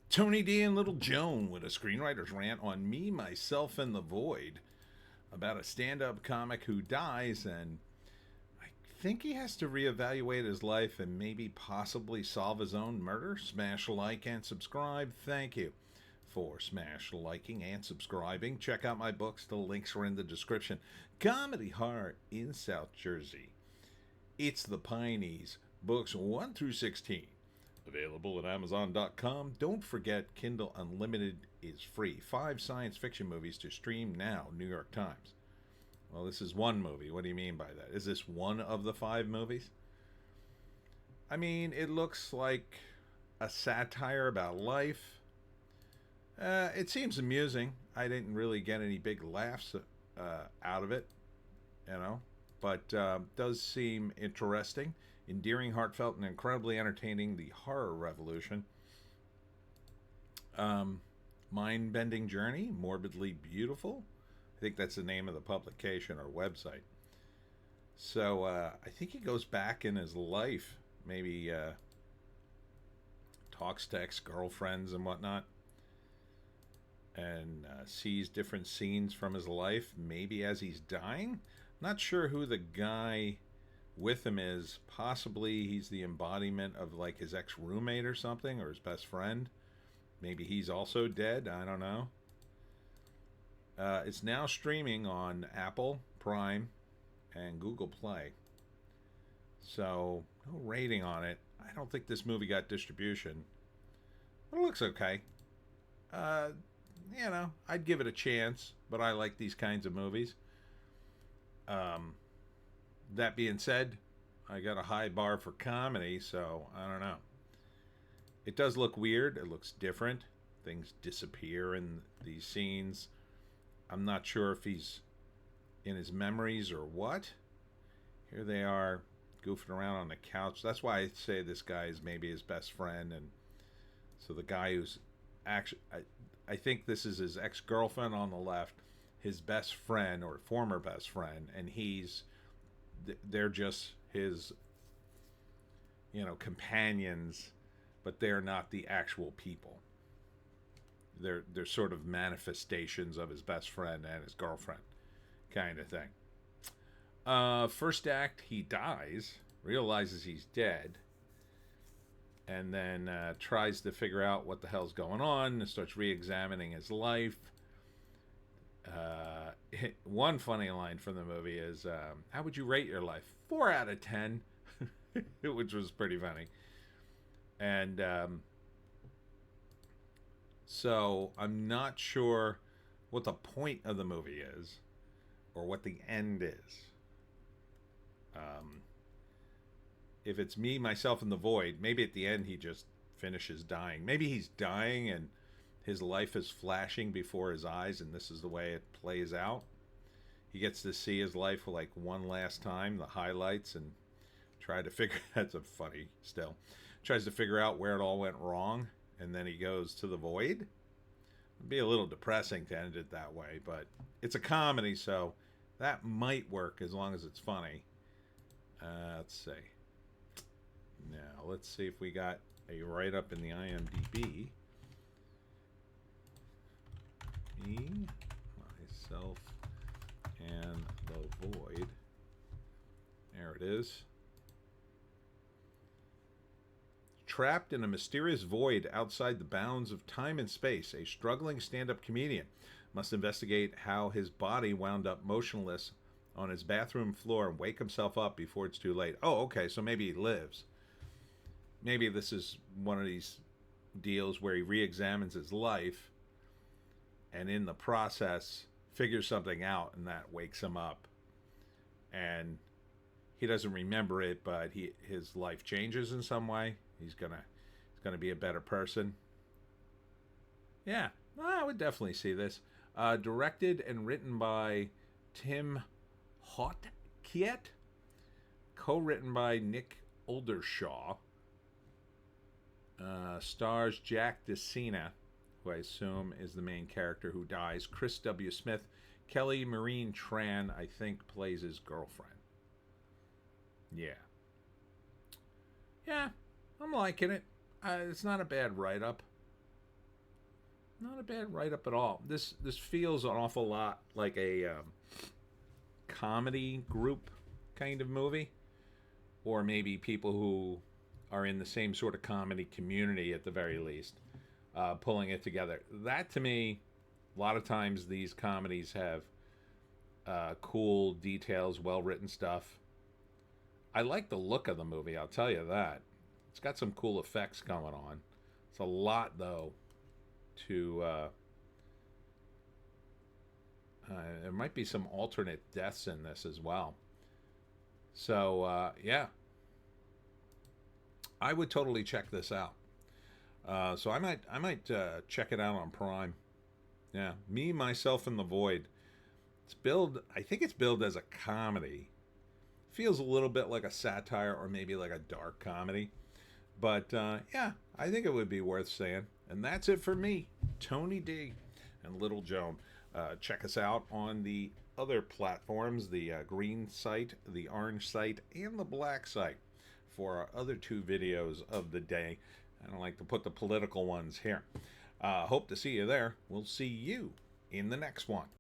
Tony D and Little Joan with a screenwriter's rant on Me, Myself, and the Void about a stand up comic who dies, and I think he has to reevaluate his life and maybe possibly solve his own murder. Smash like and subscribe. Thank you for smash liking and subscribing. Check out my books. The links are in the description. Comedy Horror in South Jersey. It's the Pineys, books 1 through 16. Available at Amazon.com. Don't forget, Kindle Unlimited is free. 5 science fiction movies to stream now. New York Times. Well, this is one movie. What do you mean by that? Is this one of the 5 movies? I mean, it looks like a satire about life. It seems amusing. I didn't really get any big laughs out of it, but does seem interesting. Endearing, heartfelt, and incredibly entertaining. The horror revolution. Mind-bending journey. Morbidly beautiful. I think that's the name of the publication or website. So I think he goes back in his life. Maybe talks to ex-girlfriends and whatnot. And sees different scenes from his life. Maybe as he's dying. Not sure who the guy with him is. Possibly he's the embodiment of like his ex-roommate or something, or his best friend. Maybe he's also dead. I don't know. It's now streaming on Apple, Prime, and Google Play. So no rating on it. I don't think this movie got distribution. But it looks okay. I'd give it a chance, but I like these kinds of movies. That being said, I got a high bar for comedy, so I don't know. It does look weird. It looks different. Things disappear in these scenes. I'm not sure if he's in his memories or what. Here they are goofing around on the couch. That's why I say this guy is maybe his best friend. And so the guy who's actually, I think this is his ex-girlfriend on the left, his best friend or former best friend, and they're just his, companions, but they're not the actual people. They're sort of manifestations of his best friend and his girlfriend, kind of thing. First act, he dies, realizes he's dead, and then tries to figure out what the hell's going on, and starts re-examining his life. One funny line from the movie is, how would you rate your life? 4 out of 10, which was pretty funny. And so I'm not sure what the point of the movie is or what the end is. If it's Me, Myself, and the Void, maybe at the end he just finishes dying. Maybe he's dying and his life is flashing before his eyes, and this is the way it plays out. He gets to see his life like one last time, the highlights, and try to figure. That's a funny still. Tries to figure out where it all went wrong, and then he goes to the void. It'd be a little depressing to end it that way, but it's a comedy, so that might work as long as it's funny. Let's see. Now let's see if we got a write-up in the IMDb. Me, Myself, and the Void. There it is. Trapped in a mysterious void outside the bounds of time and space, a struggling stand-up comedian must investigate how his body wound up motionless on his bathroom floor and wake himself up before it's too late. Oh, okay, so maybe he lives. Maybe this is one of these deals where he re-examines his life and in the process figures something out, and that wakes him up. And he doesn't remember it, but his life changes in some way. He's gonna be a better person. Yeah, I would definitely see this. Directed and written by Tim Hotkiet. Co-written by Nick Oldershaw. Stars Jack DeCina, who I assume is the main character who dies. Chris W. Smith. Kelly Marine Tran, I think, plays his girlfriend. Yeah. Yeah, I'm liking it. It's not a bad write-up. not a bad write-up at all. This feels an awful lot like a comedy group kind of movie, or maybe people who are in the same sort of comedy community at the very least, pulling it together. That to me, a lot of times these comedies have cool details, well written stuff. I like the look of the movie, I'll tell you that. It's got some cool effects going on. It's a lot, though, to. There might be some alternate deaths in this as well. So, yeah, I would totally check this out. So I might check it out on Prime. Yeah, Me, Myself, and the Void. It's billed. I think it's billed as a comedy. Feels a little bit like a satire or maybe like a dark comedy. But yeah, I think it would be worth saying. And that's it for me, Tony D and Little Joan. Check us out on the other platforms, the green site, the orange site, and the black site for our other two videos of the day. I don't like to put the political ones here. Hope to see you there. We'll see you in the next one.